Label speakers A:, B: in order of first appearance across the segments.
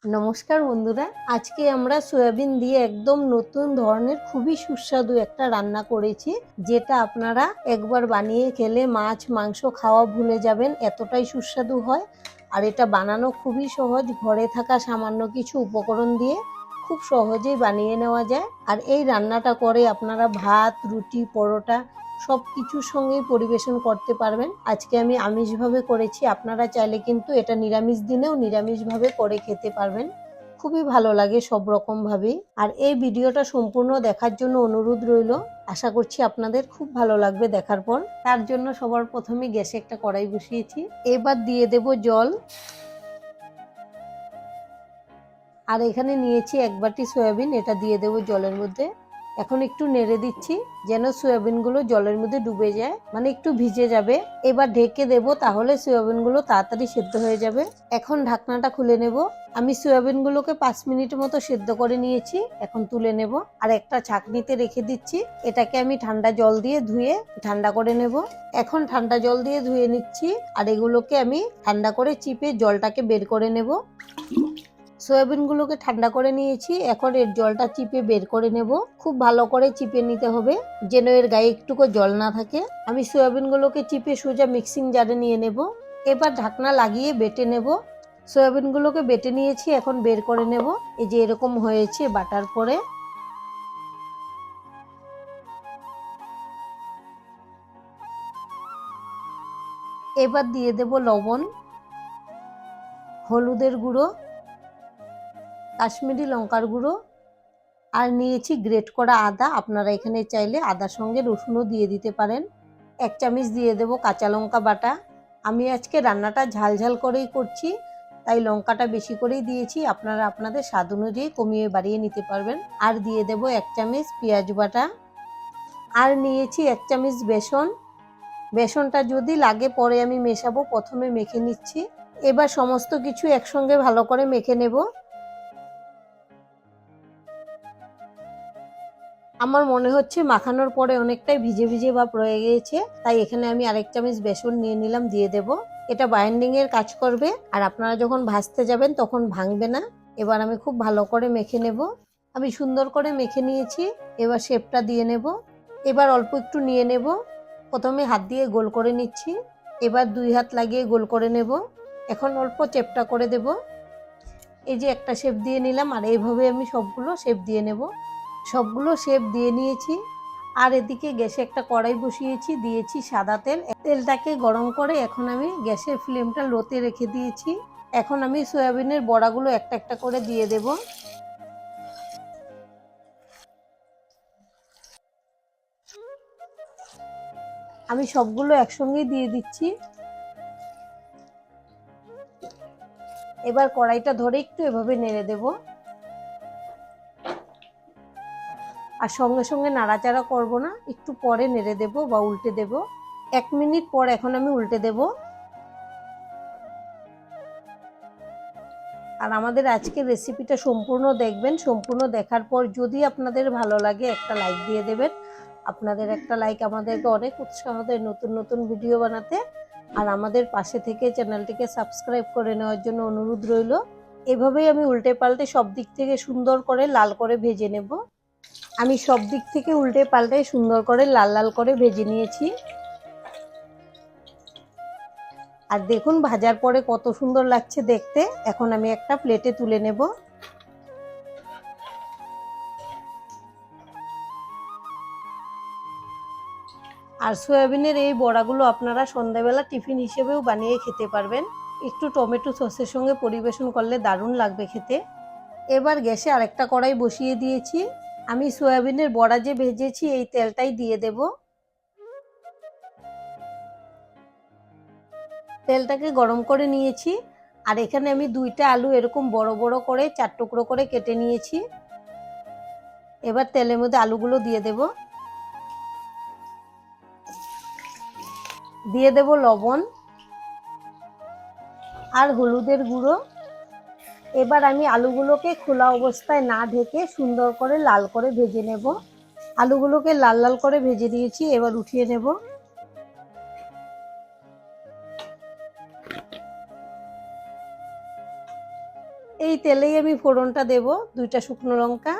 A: নমস্কার বন্ধুরা, আজকে আমরা সয়াবিন দিয়ে একদম নতুন ধরনের খুবই সুস্বাদু একটা রান্না করেছি, যেটা আপনারা একবার বানিয়ে খেলে মাছ মাংস খাওয়া ভুলে যাবেন, এতটাই সুস্বাদু হয়। আর এটা বানানো খুবই সহজ, ঘরে থাকা সামান্য কিছু উপকরণ দিয়ে খুব সহজেই বানিয়ে নেওয়া যায়। আর এই রান্নাটা করে আপনারা ভাত, রুটি, পরোটা সব কিছুর সঙ্গেই পরিবেশন করতে পারবেন। আজকে আমি আমিষভাবে করেছি, আপনারা চাইলে কিন্তু এটা নিরামিষ দিনেও নিরামিষভাবে করে খেতে পারবেন, খুবই ভালো লাগে সব রকম ভাবেই। আর এই ভিডিওটা সম্পূর্ণ দেখার জন্য অনুরোধ রইল, আশা করছি আপনাদের খুব ভালো লাগবে দেখার পর। তার জন্য সবার প্রথমে গ্যাসে একটা কড়াই বসিয়েছি, এবার দিয়ে দেব জল। আর এখানে নিয়েছি 1 বাটি সয়াবিন, এটা দিয়ে দেব জলের মধ্যে। এখন একটু নেড়ে দিচ্ছি যেন সয়াবিনগুলো জলের মধ্যে ডুবে যায়, মানে একটু ভিজে যাবে। এবার ঢেকে দেব, তাহলে সয়াবিনগুলো তাড়াতাড়ি সেদ্ধ হয়ে যাবে। এখন ঢাকনাটা খুলে নেব। আমি সয়াবিনগুলোকে 5 মিনিট মতো সেদ্ধ করে নিয়েছি, এখন তুলে নেব। আর একটা ছাঁকনিতে রেখে দিচ্ছি, এটাকে আমি ঠান্ডা জল দিয়ে ধুয়ে ঠান্ডা করে নেব। এখন ঠান্ডা জল দিয়ে ধুয়ে নিচ্ছি, আর এগুলোকে আমি ঠান্ডা করে চিপে জলটাকে বের করে নেব। সয়াবিনগুলোকে ঠান্ডা করে নিয়েছি, এখন এর জলটা চিপে বের করে নেব। খুব ভালো করে চিপে নিতে হবে যেন এর গায়ে একটুকু জল না থাকে। আমি সয়াবিনগুলোকে চিপে সোজা মিক্সিং জারে নিয়ে নেব। এবার ঢাকনা লাগিয়ে বেটে নেব। সয়াবিনগুলোকে বেটে নিয়েছি, এখন বের করে নেব। এই যে এরকম হয়েছে বাটার পরে। এবার দিয়ে দেব লবণ, হলুদের গুঁড়ো, কাশ্মীরি লঙ্কার গুঁড়ো, আর নিয়েছি গ্রেট করা আদা। আপনারা এখানে চাইলে আদার সঙ্গে রসুনও দিয়ে দিতে পারেন। 1 চামচ দিয়ে দেব কাঁচা লঙ্কা বাটা। আমি আজকে রান্নাটা ঝাল ঝাল করেই করছি, তাই লঙ্কাটা বেশি করেই দিয়েছি, আপনারা আপনাদের স্বাদ অনুযায়ী কমিয়ে বাড়িয়ে নিতে পারবেন। আর দিয়ে দেব 1 চামচ পেঁয়াজ বাটা। আর নিয়েছি 1 চামচ বেসন। বেসনটা যদি লাগে পরে আমি মেশাবো, প্রথমে মেখে নিচ্ছি। এবার সমস্ত কিছু একসঙ্গে ভালো করে মেখে নেব। আমার মনে হচ্ছে মাখানোর পরে অনেকটাই ভিজে ভিজে ভাব রয়ে গিয়েছে, তাই এখানে আমি আরেক চামচ বেসন নিয়ে নিলাম, দিয়ে দেব। এটা বাইন্ডিং এর কাজ করবে, আর আপনারা যখন ভাজতে যাবেন তখন ভাঙবে না। এবার আমি খুব ভালো করে মেখে নেব। আমি সুন্দর করে মেখে নিয়েছি, এবার শেপটা দিয়ে নেব। এবার অল্প একটু নিয়ে নেব, প্রথমে হাত দিয়ে গোল করে নিচ্ছি, এবার 2 হাত লাগিয়ে গোল করে নেব। এখন অল্প চেপটা করে দেব। এই যে একটা শেপ দিয়ে নিলাম, আর এইভাবে আমি সবগুলো শেপ দিয়ে নেব। সবগুলো শেপ দিয়ে নিয়েছি। আর এদিকে গ্যাসে একটা কড়াই বসিয়েছি, দিয়েছি সাদা তেল। তেলটাকে গরম করে এখন আমি গ্যাসের ফ্লেমটা লোতে রেখে দিয়েছি। এখন আমি সয়াবিনের বড়াগুলো একটা একটা করে দিয়ে দেব। আমি সবগুলো একসঙ্গেই দিয়ে দিচ্ছি। এবার কড়াইটা ধরে একটু এভাবে নেড়ে দেব, আর সঙ্গে সঙ্গে নাড়াচাড়া করব না, একটু পরে নেড়ে দেব বা উল্টে দেব। 1 মিনিট পর এখন আমি উল্টে দেব। আর আমাদের আজকের রেসিপিটা সম্পূর্ণ দেখবেন, সম্পূর্ণ দেখার পর যদি আপনাদের ভালো লাগে একটা লাইক দিয়ে দেবেন। আপনাদের একটা লাইক আমাদেরকে অনেক উৎসাহ দেয় নতুন নতুন ভিডিও বানাতে। আর আমাদের পাশে থেকে চ্যানেলটিকে সাবস্ক্রাইব করে নেওয়ার জন্য অনুরোধ রইল। এভাবেই আমি উল্টে পাল্টে সব দিক থেকে সুন্দর করে লাল করে ভেজে নেব। আমি সব দিক থেকে উল্টে পাল্টে সুন্দর করে লাল লাল করে ভেজে নিয়েছি। আর দেখুন ভাজার পরে কত সুন্দর লাগছে দেখতে। এখন আমি একটা প্লেটে তুলে নেব। আর সয়াবিনের এই বড়াগুলো আপনারা সন্ধ্যাবেলা টিফিন হিসেবেও বানিয়ে খেতে পারবেন, একটু টমেটো সসের সঙ্গে পরিবেশন করলে দারুণ লাগবে খেতে। এবার গ্যাসে আরেকটা কড়াই বসিয়ে দিয়েছি। আমি সয়াবিনের বড়া যে ভেজেছি এই তেলটাই দিয়ে দেব। তেলটাকে গরম করে নিয়েছি। আর এখানে আমি 2টা আলু এরকম বড় বড় করে 4 টুকরো করে কেটে নিয়েছি। এবার তেলের মধ্যে আলুগুলো দিয়ে দেব। দিয়ে দেব লবণ আর হলুদের গুঁড়ো। এবার আমি আলুগুলোকে খোলা অবস্থায় না ঢেকে সুন্দর করে লাল করে ভেজে নেব। আলুগুলোকে লাল লাল করে ভেজে দিয়েছি, এবার উঠিয়ে নেব। এই তেলেই আমি ফোড়নটা দেব, 2টা শুকনো লঙ্কা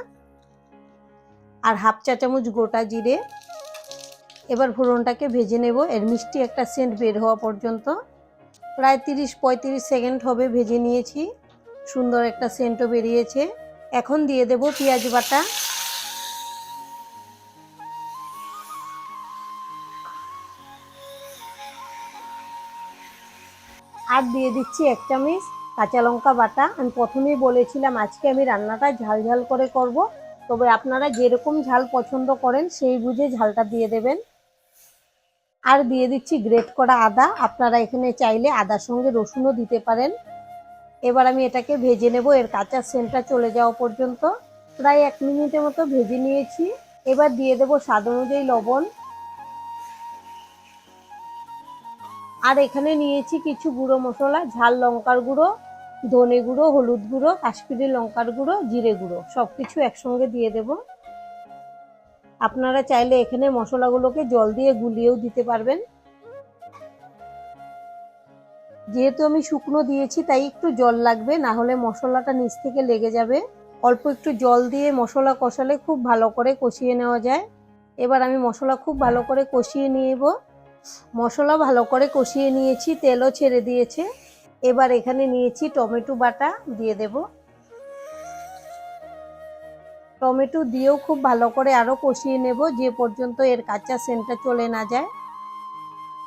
A: আর হাফ চা চামচ গোটা জিরে। এবার ফোড়নটাকে ভেজে নেব, এর মিষ্টি একটা সেন্ট বের হওয়া পর্যন্ত। প্রায় 30-35 সেকেন্ড হবে ভেজে নিয়েছি, সুন্দর একটা সেন্টও বেরিয়েছে। এখন দিয়ে দেব পেঁয়াজ বাটা, আর দিয়ে দিচ্ছি 1 চামচ কাঁচা লঙ্কা বাটা। আমি প্রথমেই বলেছিলাম আজকে আমি রান্নাটা ঝাল ঝাল করে করব, তবে আপনারা যেরকম ঝাল পছন্দ করেন সেই বুঝে ঝালটা দিয়ে দেবেন। আর দিয়ে দিচ্ছি গ্রেট করা আদা, আপনারা এখানে চাইলে আদার সঙ্গে রসুনও দিতে পারেন। এবার আমি এটাকে ভেজে নেব এর কাঁচা সেন্টটা চলে যাওয়া পর্যন্ত। প্রায় 1 মিনিটের মতো ভেজে নিয়েছি। এবার দিয়ে দেব স্বাদ অনুযায়ী লবণ, আর এখানে নিয়েছি কিছু গুঁড়ো মশলা, ঝাল লঙ্কার গুঁড়ো, ধনে গুঁড়ো, হলুদ গুঁড়ো, কাশ্মীরি লঙ্কার গুঁড়ো, জিরে গুঁড়ো, সবকিছু একসঙ্গে দিয়ে দেব। আপনারা চাইলে এখানে মশলাগুলোকে জল দিয়ে গুলিয়েও দিতে পারবেন। যেহেতু আমি শুকনো দিয়েছি তাই একটু জল লাগবে, না হলে মশলাটা নিচ থেকে লেগে যাবে। অল্প একটু জল দিয়ে মশলা কষালে খুব ভালো করে কষিয়ে নেওয়া যায়। এবার আমি মশলা খুব ভালো করে কষিয়ে নেব। মশলা ভালো করে কষিয়ে নিয়েছি, তেলও ছেড়ে দিয়েছে। এবার এখানে নিয়েছি টমেটো বাটা, দিয়ে দেব। টমেটো দিয়েও খুব ভালো করে আরও কষিয়ে নেব যে পর্যন্ত এর কাঁচা সেন্টটা চলে না যায়।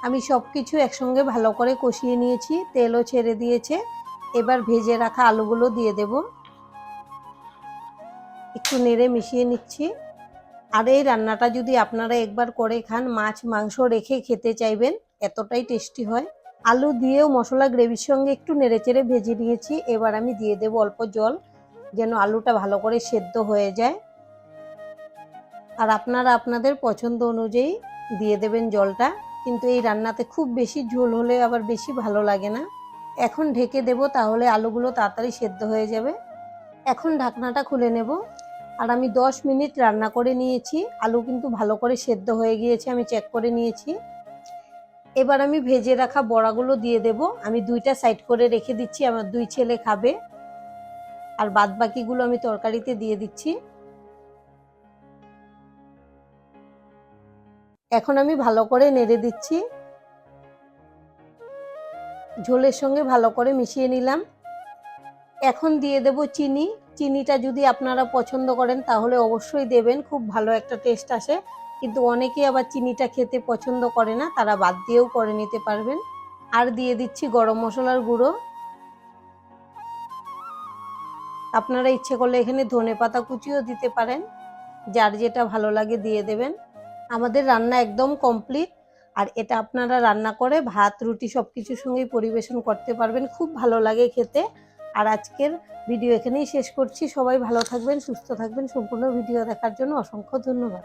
A: আমি সব কিছু একসঙ্গে ভালো করে কষিয়ে নিয়েছি, তেলও ছেড়ে দিয়েছে। এবার ভেজে রাখা আলুগুলো দিয়ে দেব, একটু নেড়ে মিশিয়ে নিচ্ছি। আর এই রান্নাটা যদি আপনারা একবার করে খান, মাছ মাংস রেখে খেতে চাইবেন, এতটাই টেস্টি হয়। আলু দিয়েও মশলা গ্রেভির সঙ্গে একটু নেড়েচেড়ে ভেজে নিয়েছি। এবার আমি দিয়ে দেব অল্প জল, যেন আলুটা ভালো করে সেদ্ধ হয়ে যায়। আর আপনারা আপনাদের পছন্দ অনুযায়ী দিয়ে দেবেন জলটা, কিন্তু এই রান্নাতে খুব বেশি ঝোল হলে আবার বেশি ভালো লাগে না। এখন ঢেকে দেব, তাহলে আলুগুলো তাড়াতাড়ি সেদ্ধ হয়ে যাবে। এখন ঢাকনাটা খুলে নেব। আর আমি 10 মিনিট রান্না করে নিয়েছি, আলু কিন্তু ভালো করে সেদ্ধ হয়ে গিয়েছে, আমি চেক করে নিয়েছি। এবার আমি ভেজে রাখা বড়াগুলো দিয়ে দেব। আমি 2টা সাইড করে রেখে দিচ্ছি, আমার 2 ছেলে খাবে। আর বাদ বাকিগুলো আমি তরকারিতে দিয়ে দিচ্ছি। এখন আমি ভালো করে নেড়ে দিচ্ছি, ঝোলের সঙ্গে ভালো করে মিশিয়ে নিলাম। এখন দিয়ে দেব চিনি। চিনিটা যদি আপনারা পছন্দ করেন তাহলে অবশ্যই দেবেন, খুব ভালো একটা টেস্ট আসে। কিন্তু অনেকেই আবার চিনিটা খেতে পছন্দ করে না, তারা বাদ দিয়েও করে নিতে পারবেন। আর দিয়ে দিচ্ছি গরম মশলার গুঁড়ো। আপনারা ইচ্ছে করলে এখানে ধনেপাতা কুচিও দিতে পারেন, যার যেটা ভালো লাগে দিয়ে দেবেন। আমাদের রান্না একদম কমপ্লিট। আর এটা আপনারা রান্না করে ভাত রুটি সব কিছুর সঙ্গেই পরিবেশন করতে পারবেন, খুব ভালো লাগে খেতে। আর আজকের ভিডিও এখানেই শেষ করছি। সবাই ভালো থাকবেন, সুস্থ থাকবেন। সম্পূর্ণ ভিডিও দেখার জন্য অসংখ্য ধন্যবাদ।